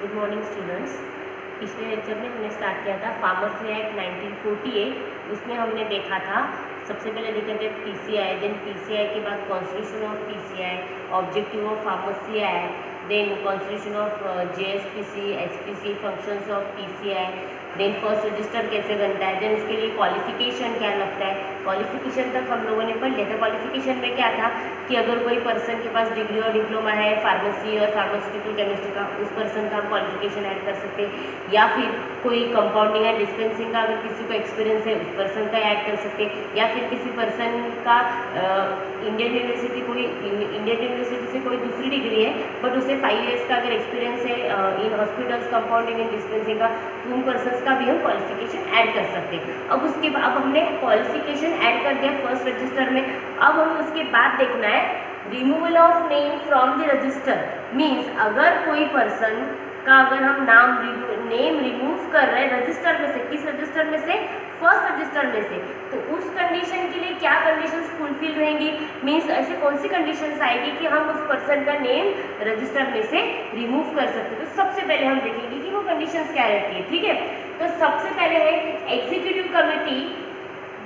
Good morning students. पिछले lecture में हमने स्टार्ट किया था फार्मेसी एक्ट 1948। उसमें हमने देखा था सबसे पहले देखे थे पीसीआई, देन पीसीआई के बाद constitution of PCI, objective of pharmacy act, then constitution of JSPC, SPC, functions of PCI, then first register कैसे बनता है, देन इसके लिए क्वालिफिकेशन क्या लगता है। क्वालिफिकेशन तक हम लोगों ने पढ़ लिया था। क्वालिफिकेशन में क्या था कि अगर कोई पर्सन के पास डिग्री और डिप्लोमा है फार्मेसी और फार्मास्यूटिकल केमिस्ट्री का, उस पर्सन का हम क्वालिफिकेशन ऐड कर सकते हैं। या फिर कोई कंपाउंडिंग एंड डिस्पेंसिंग का अगर किसी को एक्सपीरियंस है उस पर्सन का ऐड कर सकते हैं। या फिर किसी पर्सन का इंडियन यूनिवर्सिटी से कोई दूसरी डिग्री है बट उसे 5 ईयर्स का अगर एक्सपीरियंस है in hospitals compounding and dispensing का, तो उन पर्सनस का भी हम क्वालिफिकेशन ऐड कर सकते हैं। अब हमने क्वालिफिकेशन ऐड कर दिया फर्स्ट रजिस्टर में। अब हमें उसके बाद देखना है removal of name from the register. Means अगर कोई पर्सन का अगर हम नेम रिमूव कर रहे हैं रजिस्टर में से, किस रजिस्टर में से, फर्स्ट रजिस्टर में से, तो उस कंडीशन के लिए क्या कंडीशंस फुलफिल रहेंगी। मीन्स ऐसे कौन सी कंडीशंस आएगी कि हम उस पर्सन का नेम रजिस्टर में से रिमूव कर सकते हैं। तो सबसे पहले हम देखेंगे कि वो कंडीशंस क्या रहती है। ठीक है, तो सबसे पहले है executive committee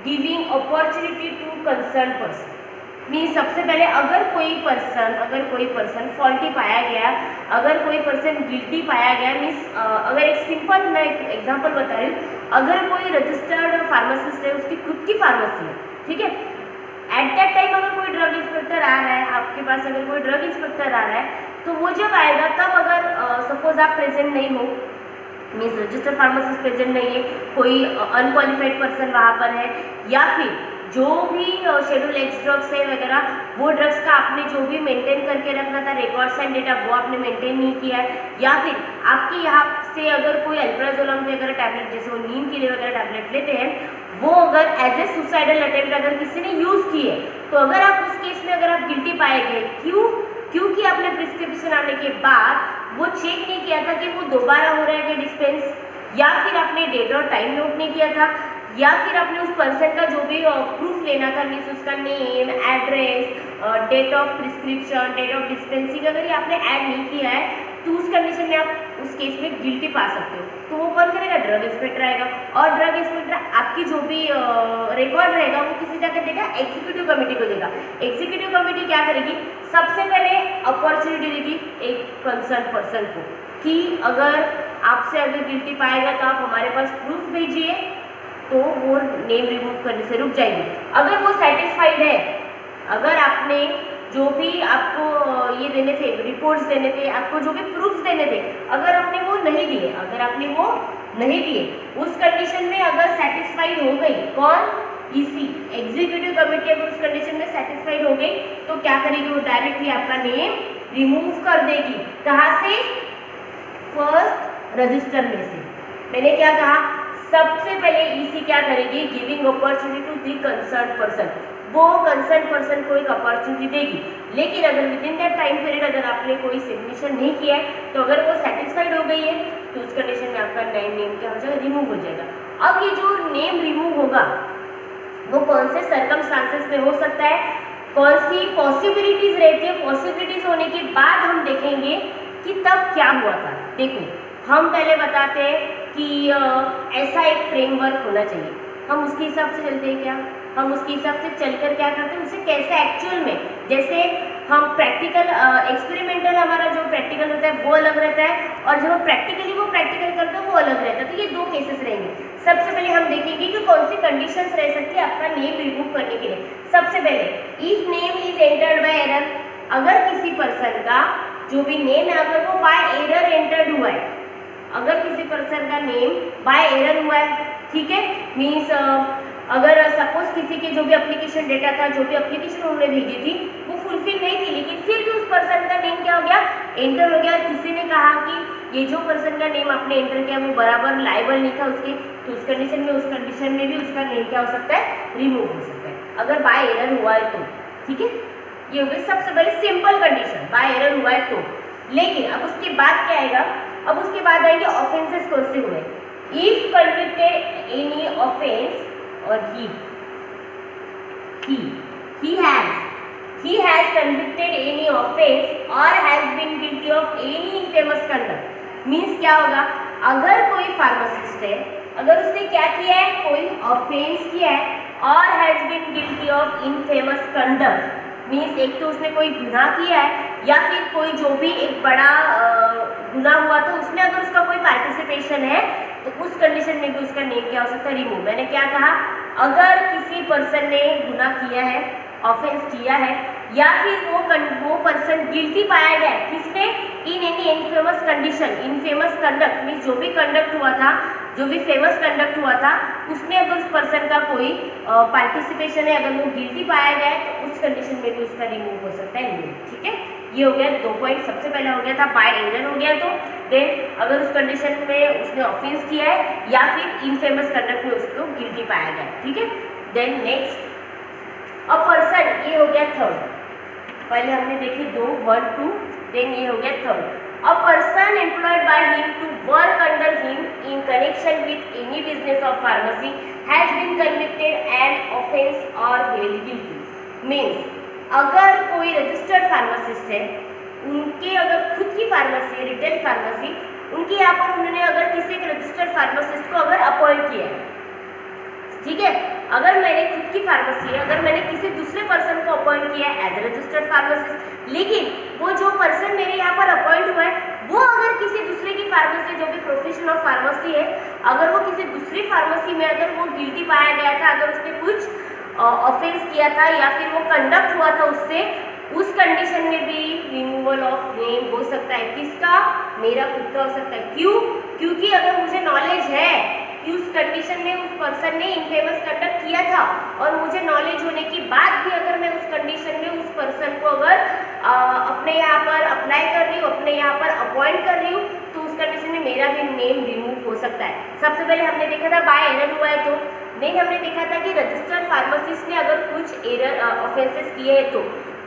giving opportunity to concern person. Means सबसे पहले अगर कोई पर्सन फॉल्टी पाया गया, अगर कोई पर्सन गिल्टी पाया गया, मीन्स अगर एक सिंपल मैं एक एग्जांपल बता रही हूँ, अगर कोई रजिस्टर्ड फार्मासिस्ट है, उसकी खुद की फार्मेसी है, ठीक है, एट दैट टाइम अगर कोई ड्रग इंस्पेक्टर आ रहा है आपके पास, अगर कोई ड्रग इंस्पेक्टर आ रहा है, तो वो जब आएगा तब अगर सपोज आप प्रेजेंट नहीं हो, मीन्स रजिस्टर्ड फार्मासिस्ट प्रेजेंट नहीं है, कोई अनक्वालिफाइड पर्सन वहाँ पर है, या फिर जो भी शेड्यूल एक्स ड्रग्स है वगैरह, वो ड्रग्स का आपने जो भी मेंटेन करके रखना था रिकॉर्ड्स एंड डेटा, वो आपने मेंटेन नहीं किया है, या फिर आपके यहाँ से अगर कोई अल्प्राजोलम वगैरह टैबलेट, जैसे वो नींद के लिए वगैरह टैबलेट लेते हैं, वो अगर एज ए सुसाइडल अटेम्प्ट अगर किसी ने यूज़ की है, तो अगर आप उस केस में अगर आप गिल्टी पाए गए, क्योंकि आपने प्रिस्क्रिप्शन आने के बाद वो चेक नहीं किया था कि वो दोबारा हो रहा है कि डिस्पेंस, या फिर आपने डेट और टाइम नोट नहीं किया था, या फिर आपने उस पर्सन का जो भी प्रूफ लेना था, मीन्स उसका name, address, date of prescription, date of dispensing, अगर ये आपने ऐड नहीं किया है, तो उस कंडीशन में आप उस केस में गिल्टी पा सकते हो। तो वो कौन करेगा? ड्रग इंस्पेक्टर आएगा, और ड्रग इंस्पेक्टर आपकी जो भी रिकॉर्ड रहेगा वो किसी जाकर देगा, एग्जीक्यूटिव कमेटी को देगा। एग्जीक्यूटिव कमेटी क्या करेगी? सबसे पहले अपॉर्चुनिटी देगी एक कंसर्न पर्सन को कि अगर आपसे अगर गिल्टी पाएगा तो आप हमारे पास प्रूफ भेजिए, तो वो नेम रिमूव करने से रुक जाएगी। अगर वो सेटिस्फाइड है, अगर आपने जो भी आपको ये देने थे, रिपोर्ट्स देने थे, आपको जो भी प्रूफ्स देने थे, अगर आपने वो नहीं दिए, उस कंडीशन में अगर सेटिस्फाइड हो गई, कौन? ईसी, एग्जीक्यूटिव कमेटी अगर उस कंडीशन में सेटिस्फाइड हो गई, तो क्या करेगी? वो डायरेक्टली आपका नेम रिमूव कर देगी। कहाँ से? फर्स्ट रजिस्टर में से। मैंने क्या कहा? सबसे पहले ईसी क्या करेगी? Giving opportunity to the concern person. वो कंसर्न पर्सन को एक अपॉर्चुनिटी देगी, लेकिन अगर within that time period अगर आपने कोई सबमिशन नहीं किया है, तो अगर वो सेटिस्फाइड हो गई है, तो उस कंडीशन में आपका नेम क्या हो जाएगा? रिमूव हो जाएगा। अब ये जो नेम रिमूव होगा वो कौन से सर्कमस्टांसेस में हो सकता है, कौन सी पॉसिबिलिटीज रहती है, पॉसिबिलिटीज होने के बाद हम देखेंगे कि तब क्या हुआ था। देखो, हम पहले बताते हैं कि ऐसा एक फ्रेमवर्क होना चाहिए, हम उसके हिसाब से चलते हैं क्या? हम उसके हिसाब से चलकर क्या करते हैं, उसे कैसे एक्चुअल में, जैसे हम प्रैक्टिकल एक्सपेरिमेंटल, हमारा जो प्रैक्टिकल होता है वो अलग रहता है, और जब हम प्रैक्टिकली वो प्रैक्टिकल करते हैं वो अलग रहता है। तो ये दो केसेस रहेंगे। सबसे पहले हम देखेंगे कि कौन सी कंडीशंस रह सकती है आपका नेम रिमूव करने के लिए। सबसे पहले, if name is entered by error, अगर किसी पर्सन का जो भी नेम है अगर वो बाय एरर एंटर्ड हुआ है, अगर किसी पर्सन का नेम बाय एरर हुआ है, ठीक है, मीन्स अगर सपोज किसी के जो भी एप्लीकेशन डेटा था, जो भी एप्लीकेशन उन्होंने भेजी थी वो फुलफिल नहीं थी, लेकिन फिर भी उस पर्सन का नेम क्या हो गया? एंटर हो गया। किसी ने कहा कि ये जो पर्सन का नेम आपने एंटर किया वो बराबर लायबल नहीं था उसके, तो उस कंडीशन में भी उसका नेम क्या हो सकता है? रिमूव हो सकता है, अगर बाय एरर हुआ है तो। ठीक है, ये हो गई सबसे पहले सिंपल कंडीशन, बाय एरर हुआ है तो। लेकिन अब उसके बाद क्या आएगा? अब उसके बाद आएंगे ऑफेंसेस कौन से हुए। इफ कन्विक्टेड एनी ऑफेंस, और he has convicted any offense or has been guilty of any infamous conduct, means क्या होगा, अगर कोई फार्मासिस्ट है, अगर उसने क्या किया है, कोई ऑफेंस किया है और has been guilty of infamous conduct, means एक तो उसने कोई गुनाह किया है या फिर कोई जो भी एक बड़ा गुनाह हुआ तो उसमें अगर उसका कोई पार्टिसिपेशन है तो उस कंडीशन में भी उसका नेम क्या हो सकता है, रिमूव। मैंने क्या कहा, अगर किसी पर्सन ने गुनाह किया है, ऑफेंस किया है या फिर वो पर्सन गिल्टी पाया गया है किसने, in any infamous condition, infamous conduct means जो भी कंडक्ट हुआ था, जो भी फेमस कंडक्ट हुआ था उसमें अगर उस पर्सन का कोई पार्टिसिपेशन है, अगर वो गिल्टी पाया गया है तो उस कंडीशन में भी उसका रिमूव हो सकता है, ठीक है। ये हो गया 2 पॉइंट। सबसे पहले हो गया था बाय एरर हो गया, तो देन अगर उस कंडीशन में उसने ऑफेंस किया है या फिर इनफेमस कंडक्ट में उसको गिल्टी पाया गया, ठीक है। देन नेक्स्ट अ पर्सन, ये हो गया थर्ड। पहले हमने देखी 2 1 2, देन ये हो गया third. A person employed by him to work under him in connection with any business of pharmacy has been convicted an offence or held guilty. Means अगर कोई रजिस्टर्ड फार्मासिस्ट है, उनके अगर खुद की फार्मेसी है, रिटेल फार्मेसी, उनके यहाँ पर उन्होंने अगर किसी एक रजिस्टर्ड फार्मासिस्ट को अगर अपॉइंट किया है, ठीक है, अगर मैंने खुद की फार्मेसी है, अगर मैंने किसी दूसरे पर्सन को अपॉइंट किया है एज ए रजिस्टर्ड फार्मासिस्ट, लेकिन वो जो पर्सन मेरे यहाँ पर अपॉइंट हुआ है वो अगर किसी दूसरे की फार्मेसी, जो भी प्रोफेशन ऑफ फार्मेसी है, अगर वो किसी दूसरी फार्मेसी में अगर वो गिल्टी पाया गया था, अगर उसने कुछ ऑफेंस किया था या फिर वो कंडक्ट हुआ था उससे, उस कंडीशन में भी रिमूवल ऑफ नेम हो सकता है। किसका, मेरा खुद का हो सकता है। क्यों, क्योंकि अगर मुझे नॉलेज है कि उस कंडीशन में उस पर्सन ने इनफेमस कंडक्ट किया था और मुझे नॉलेज होने के बाद भी अगर मैं उस कंडीशन में उस पर्सन को अगर अपने यहाँ पर अप्लाई कर रही हूँ, अपने यहाँ पर अपॉइंट कर रही हूँ, तो उस कंडीशन में मेरा भी नेम रिमूव हो सकता है। सबसे पहले हमने देखा था बाय एरर हुआ है, तो देन हमने देखा था कि रजिस्टर्ड फार्मासिस्ट ने अगर कुछ एरर ऑफेंसेस किए हैं, तो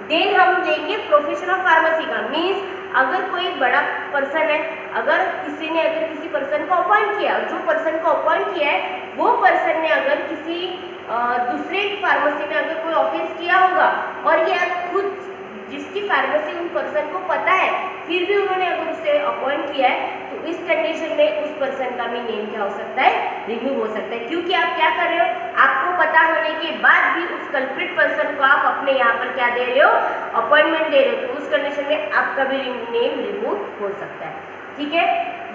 देन हम लेंगे प्रोफेशन ऑफ फार्मेसी का। मीन्स अगर कोई बड़ा पर्सन है, अगर किसी ने अगर किसी पर्सन को अपॉइंट किया, जो पर्सन को अपॉइंट किया है वो पर्सन ने अगर किसी दूसरे फार्मेसी में अगर कोई ऑफेंस किया होगा और ये खुद जिसकी फार्मेसी उन पर्सन को पता है फिर भी उन्होंने अगर उसे अपॉइंट किया है, तो इस कंडीशन में उस पर्सन का भी नेम क्या हो सकता है, रिमूव हो सकता है। क्योंकि आप क्या कर रहे हो, आपको पता होने के बाद भी उस कल्प्रिट पर्सन को आप अपने यहाँ पर क्या दे रहे हो, अपॉइंटमेंट दे रहे हो, तो उस कंडीशन में आपका भी नेम रिमूव हो सकता है, ठीक है।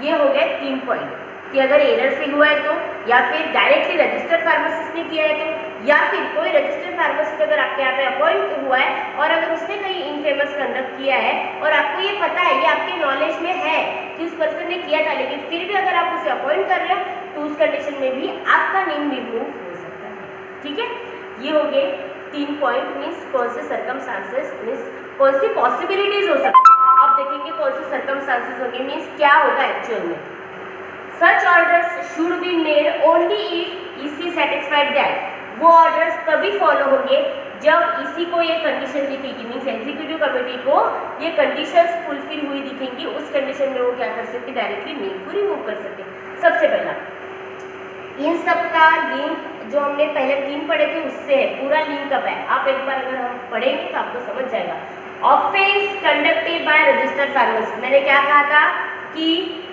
ये हो गए 3 पॉइंट कि अगर एरर से हुआ है तो, या फिर डायरेक्टली रजिस्टर्ड फार्मासिस्ट ने किया है तो, या फिर कोई रजिस्टर्ड फार्मासिस्ट अगर आपके यहाँ पे अपॉइंट हुआ है और अगर उसने कहीं इनफेमस कंडक्ट किया है और आपको ये पता है, ये आपके नॉलेज में है कि उस पर्सन ने किया था, लेकिन फिर भी अगर आप उसे अपॉइंट कर रहे हो तो उस कंडीशन में भी आपका नेम रिमूव हो सकता है, ठीक है। ये हो गए 3 पॉइंट। मीन्स कौन से सर्कमस्टांसेस, मीन्स कौन सी पॉसिबिलिटीज हो सकती है। अब देखेंगे कौन से सर्कमस्टांसेस होंगे, मीन्स क्या होगा एक्चुअल में। Such orders should be made only if EC satisfied that, वो ऑर्डर्स तभी फॉलो होंगे जब इसी को ये कंडीशन दिखेगी, मीन्स एग्जीक्यूटिव कमेटी को ये कंडीशंस फुलफिल हुई दिखेंगी, उस कंडीशन में वो क्या कर सकते, डायरेक्टली नेम को रिमूव कर सकते। सबसे पहला इन सब का लिंक जो हमने पहले 3 पढ़े थे उससे है, पूरा लिंक अप है। आप एक बार अगर हम पढ़ेंगे तो आपको समझ जाएगा। Offence conducted by registered pharmacist, मैंने क्या कहा था कि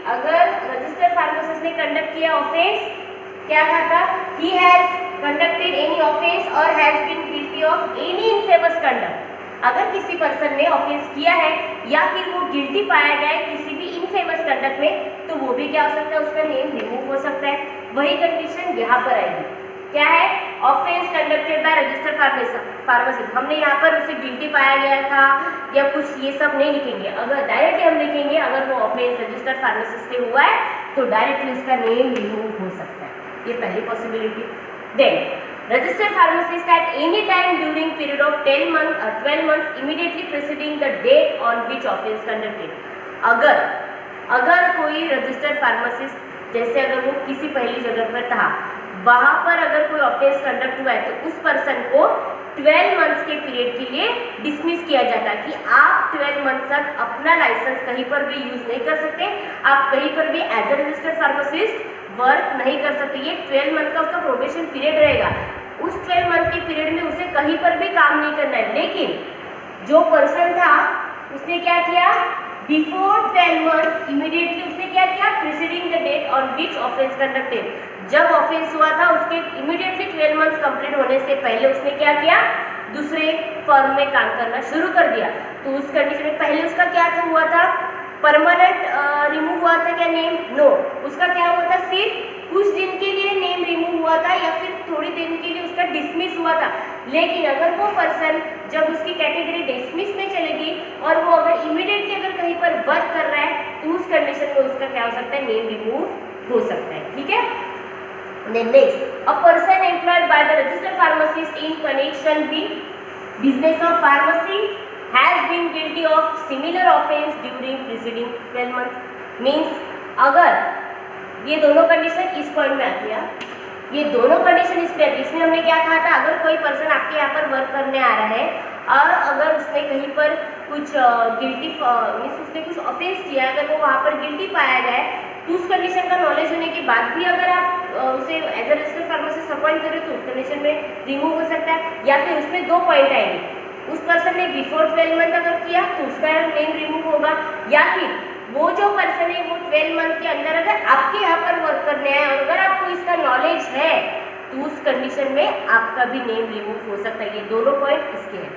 अगर रजिस्टर्ड फार्मासिस्ट ने कंडक्ट किया ऑफेंस, क्या कहा था, he has conducted any offence और has been guilty of any infamous conduct. अगर किसी पर्सन ने ऑफेंस किया है या फिर वो गिल्टी पाया गया है किसी भी इनफेमस कंडक्ट में, तो वो भी क्या हो सकता है, उसका नेम रिमूव हो सकता है। वही कंडीशन यहाँ पर आएगी, क्या है, offence conducted by registered pharmacist. हमने यहाँ पर उसे गिल्टी पाया गया था या कुछ ये सब नहीं लिखेंगे, अगर डायरेक्टली हम लिखेंगे अगर वो ऑफेंस रजिस्टर्ड फार्मासिस्ट से हुआ है तो डायरेक्टली उसका नेम रिमूव हो सकता है, ये पहली possibility. Then registered pharmacist at any time during period of 12 months immediately preceding the date on which offence conducted. अगर कोई रजिस्टर्ड फार्मासिस्ट, जैसे अगर वो किसी पहली जगह पर था, वहाँ पर अगर कोई ऑफेंस कंडक्ट हुआ है तो उस पर्सन को 12 मंथ्स के पीरियड के लिए डिसमिस किया जाता है कि आप 12 मंथ तक अपना लाइसेंस कहीं पर भी यूज नहीं कर सकते, आप कहीं पर भी as a registered pharmacist work नहीं कर सकते। ये 12 मंथ का उसका प्रोबेशन पीरियड रहेगा। उस 12 मंथ के पीरियड में उसे कहीं पर भी काम नहीं करना है। लेकिन जो पर्सन था उसने क्या किया, बिफोर 12 मंथ इमीडिएटली उसने क्या किया, preceding the date on which offence conducted, जब ऑफेंस हुआ था उसके इमीडिएटली 12 मंथ्स कंप्लीट होने से पहले उसने क्या किया, दूसरे फर्म में काम करना शुरू कर दिया। तो उस कंडीशन में पहले उसका क्या हुआ था, परमानेंट रिमूव हुआ था क्या नेम, नो, उसका क्या हुआ था, सिर्फ कुछ दिन के लिए नेम रिमूव हुआ था या फिर थोड़ी दिन के लिए उसका डिसमिस हुआ था। लेकिन अगर वो पर्सन जब उसकी कैटेगरी डिसमिस में चलेगी और वो अगर इमीडिएटली अगर कहीं पर वर्क कर रहा है तो उस कंडीशन में उसका क्या हो सकता है, नेम रिमूव हो सकता है। ठीक है, then next, a person employed by the registered pharmacist in connection with business of pharmacy has been guilty of similar offence during preceding 12 months, means अगर ये दोनों कंडीशन इस पॉइंट में आती है, ये दोनों कंडीशन इस पे आती है। इसमें हमने क्या कहा था, अगर कोई पर्सन आपके यहाँ पर वर्क करने आ रहा है और अगर उसने कहीं पर कुछ गिल्टी मीन्स उसने कुछ ऑफेंस किया, अगर वो वहाँ पर गिल्टी पाया गया है तो उस कंडीशन का नॉलेज होने के बाद भी अगर आप उसे as a registered pharmacist appoint करें तो उस कंडीशन में रिमूव हो सकता है। या फिर उसमें दो पॉइंट आएंगे, उस पर्सन ने बिफोर 12 मंथ अगर किया तो उसका नेम रिमूव होगा, या फिर वो जो पर्सन है वो 12 मंथ के अंदर अगर आपके यहाँ पर वर्क करने आए और अगर आपको इसका नॉलेज है तो उस कंडीशन में आपका भी नेम रिमूव हो सकता है। ये दोनों पॉइंट इसके हैं।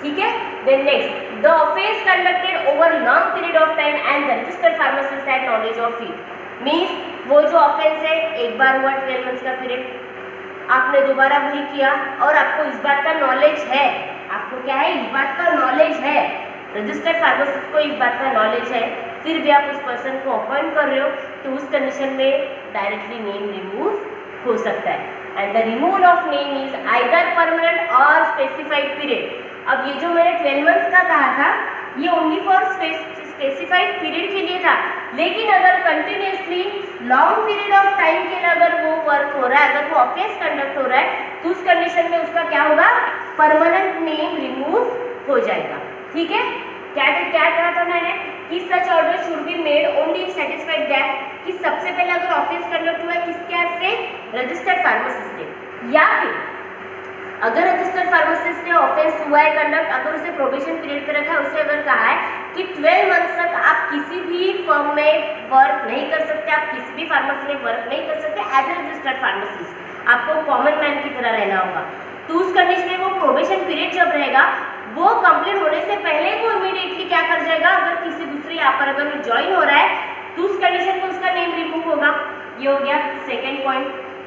ठीक है, then next, the offence conducted over long period of time and the registered pharmacist had knowledge of it, means वो जो ऑफेंस है एक बार हुआ 12 मंथ्स का पीरियड, आपने दोबारा वही किया और आपको इस बात का नॉलेज है, आपको क्या है, इस बात का नॉलेज है, रजिस्टर्ड फार्मासिस्ट को इस बात का नॉलेज है, फिर भी आप उस पर्सन को अपॉइंट कर रहे हो तो उस कंडीशन में डायरेक्टली नेम रिमूव हो सकता है। And the removal of name is either permanent और स्पेसिफाइड पीरियड। अब ये जो मैंने 12 मंथ्स का कहा था ये ओनली फॉर स्पेसिफाइड पीरियड के लिए था, लेकिन अगर continuously long period of time के लिए अगर वो वर्क हो रहा है, अगर वो ऑफेंस कंडक्ट हो रहा है तो उस कंडीशन में उसका क्या होगा, परमानेंट नेम रिमूव हो जाएगा। ठीक है, क्या कहा था मैंने कि such order should be made only if satisfied that, कि सबसे पहले अगर ऑफेंस कंडक्ट हुआ है किसके हाथ से, रजिस्टर्ड फार्मासिस्ट से, या फिर अगर रजिस्टर्ड फार्मासिस्ट ने ऑफेंस हुआ है कंडक्ट, अगर उसे प्रोबेशन पीरियड पे रखा है, उसे अगर कहा है कि 12 मंथ्स तक आप किसी भी फर्म में वर्क नहीं कर सकते, आप किसी भी फार्मेसी में वर्क नहीं कर सकते एज ए रजिस्टर्ड फार्मासिस्ट, आपको कॉमन मैन की तरह रहना होगा, तो उस कंडीशन में वो प्रोबेशन पीरियड जब रहेगा वो कंप्लीट होने से पहले वो इमीडिएटली क्या कर जाएगा, अगर किसी दूसरे यहाँ पर अगर वो ज्वाइन हो रहा है तो उस कंडीशन में उसका नेम रिमूव होगा। ये हो गया सेकेंड पॉइंट।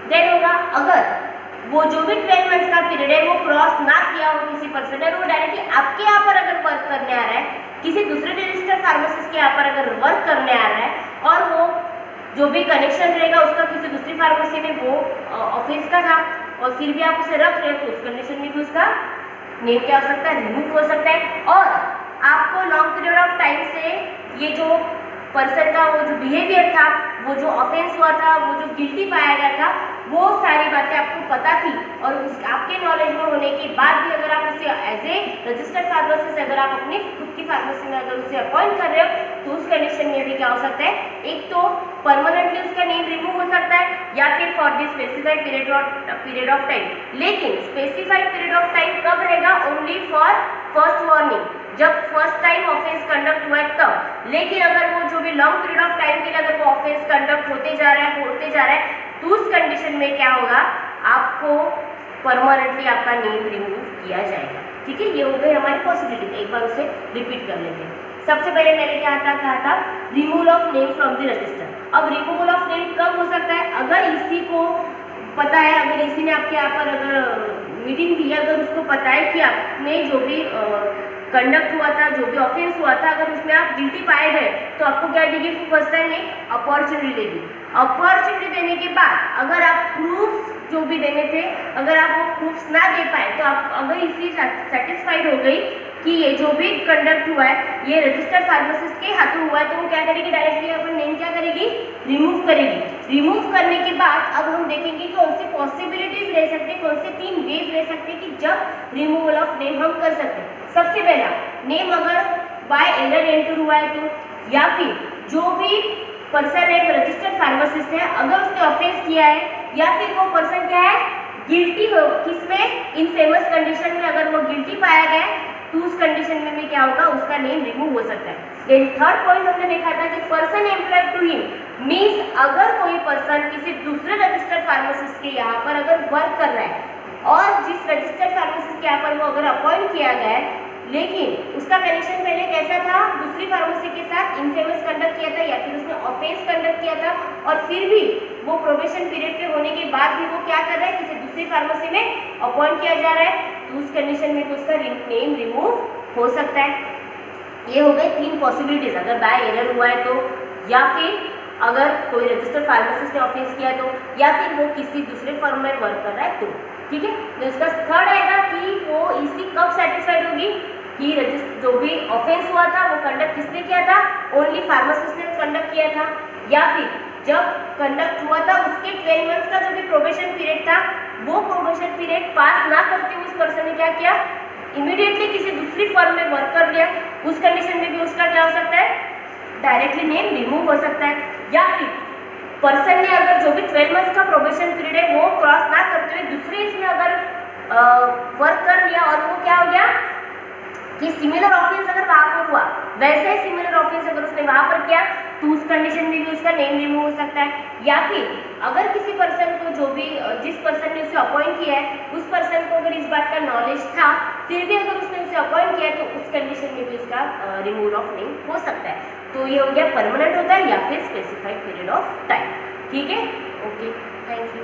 देन होगा अगर वो जो भी 12 मंथ्स का पीरियड है वो क्रॉस ना किया हो किसी पर्सन ने, वो डायरेक्टली आपके यहाँ पर अगर वर्क करने आ रहा है, किसी दूसरे रजिस्टर्ड फार्मासिस्ट के यहाँ पर अगर वर्क करने आ रहा है और वो जो भी कनेक्शन रहेगा उसका किसी दूसरी फार्मेसी में वो ऑफिस का था और फिर भी आप उसे रख रहे हो तो उस कंडीशन में भी उसका नेम क्या हो सकता है, रिमूव हो सकता है। और आपको लॉन्ग पीरियड ऑफ टाइम से ये जो पर्सन का वो जो बिहेवियर था, वो जो ऑफेंस हुआ था, वो जो गिल्टी पाया गया था, वो सारी बातें आपको पता थी और उस आपके नॉलेज में होने के बाद भी अगर आप उसे एज ए रजिस्टर्ड फार्मासिस्ट अगर आप अपनी खुद की फार्मेसी में अगर उसे अपॉइंट कर रहे हो तो उस कंडीशन में भी क्या हो सकता है, एक तो परमानेंटली उसका नेम रिमूव हो सकता है या फिर for the specified period of time. लेकिन स्पेसिफाइड पीरियड ऑफ टाइम कब रहेगा, ओनली फॉर फर्स्ट वार्निंग, जब फर्स्ट टाइम ऑफेंस कंडक्ट हुआ है तब। लेकिन अगर वो जो भी लॉन्ग पीरियड ऑफ टाइम के लिए अगर वो ऑफेंस कंडक्ट होते जा रहा है तो उस कंडीशन में क्या होगा, आपको परमानेंटली आपका नेम रिमूव किया जाएगा। ठीक है, ये हो गई हमारी पॉसिबिलिटी। एक बार उसे रिपीट कर लेते हैं। सबसे पहले मैंने क्या कहा था, removal of name from the register. अब रिमूवल ऑफ नेम कब हो सकता है, अगर इसी को पता है, अगर इसी ने आपके यहाँ पर अगर मीटिंग दी है, अगर उसको पता है कि आपने जो भी कंडक्ट हुआ था, जो भी ऑफेंस हुआ था, अगर उसमें आप गिल्टी पाए गए तो आपको क्या देगी, फर्स्ट टाइम एक अपॉर्चुनिटी देगी। अपॉर्चुनिटी देने के बाद अगर आप प्रूफ जो भी देने थे, अगर आप वो प्रूफ्स ना दे पाए तो आप अगर इसी सेटिस्फाइड हो गई कि ये जो भी कंडक्ट हुआ है ये रजिस्टर्ड फार्मासिस्ट के हाथों हुआ है, तो वो क्या करेगी, डायरेक्टली अपन नेम क्या करेगी, रिमूव करेगी। रिमूव करने के बाद अब हम देखेंगे कि कौन सी पॉसिबिलिटीज रह सकते हैं, कौन से 3 वेज रह सकते हैं कि जब रिमूवल ऑफ नेम हम कर सकते हैं। सबसे पहला, नेम अगर बाय एरर एंटर हुआ है तो, या फिर जो भी पर्सन एक रजिस्टर्ड फार्मासिस्ट है अगर उसने ऑफेंस किया है, या फिर वो पर्सन क्या है, गिल्टी हो, किसमें, इन फेमस कंडीशन में अगर वो गिल्टी पाया गया तो उस कंडीशन में भी क्या होगा, उसका नेम रिमूव हो सकता है। देन थर्ड पॉइंट हमने देखा था कि person employed to to him, means अगर कोई पर्सन किसी दूसरे रजिस्टर्ड फार्मासिस्ट के यहाँ पर अगर वर्क कर रहा है और जिस रजिस्टर्ड फार्मासिस्ट के यहाँ पर वो अगर अपॉइंट किया गया है, लेकिन उसका कनेक्शन पहले कैसा था, दूसरी फार्मेसी के साथ इनफेमस कंडक्ट किया था या फिर उसने ऑफेंस कंडक्ट किया था, और फिर भी वो प्रोबेशन पीरियड पे होने के बाद भी वो क्या कर रहा है, किसी दूसरी फार्मेसी में अपॉइंट किया जा रहा है, तो उस कंडीशन में भी उसका नेम रिमूव हो सकता है। ये हो गए 3 पॉसिबिलिटीज, अगर बाय एरर हुआ है तो, या फिर अगर कोई रजिस्टर्ड फार्मासिस्ट ने ऑफेंस किया तो, या फिर वो किसी दूसरे फर्म में वर्क कर रहा है तो। ठीक है, तो इसका थर्ड आएगा कि वो इसी कब सेटिस्फाइड होगी कि जो भी ऑफेंस हुआ था वो कंडक्ट किसने किया था, ओनली फार्मासिस्ट ने कंडक्ट किया था, या फिर जब कंडक्ट हुआ था उसके 12 मंथ्स का जो भी प्रोबेशन पीरियड था वो प्रोबेशन पीरियड पास ना करते हुए उस पर्सन ने क्या किया, इमीडिएटली किसी दूसरी फर्म में वर्क कर लिया, उस कंडीशन में भी उसका क्या हो सकता है, डायरेक्टली नेम रिमूव हो सकता है। या फिर पर्सन ने अगर जो भी 12 मंथ्स का प्रोबेशन पीरियड है वो क्रॉस ना करते हुए दूसरे इसमें अगर वर्क कर लिया और वो क्या हो गया कि सिमिलर ऑफेंस अगर वहाँ पर हुआ, वैसे ही सिमिलर ऑफेंस अगर उसने वहाँ पर किया तो उस कंडीशन में भी उसका नेम रिमूव हो सकता है। या फिर अगर किसी पर्सन को जो भी जिस पर्सन ने उसे अपॉइंट किया है उस पर्सन को अगर इस बात का नॉलेज था फिर भी अगर उसने उसे अपॉइंट किया तो उस कंडीशन में भी उसका रिमूवल ऑफ नेम हो सकता है। तो ये हो गया परमानेंट होता है या फिर स्पेसिफाइड पीरियड ऑफ टाइम। ठीक है, ओके, थैंक यू।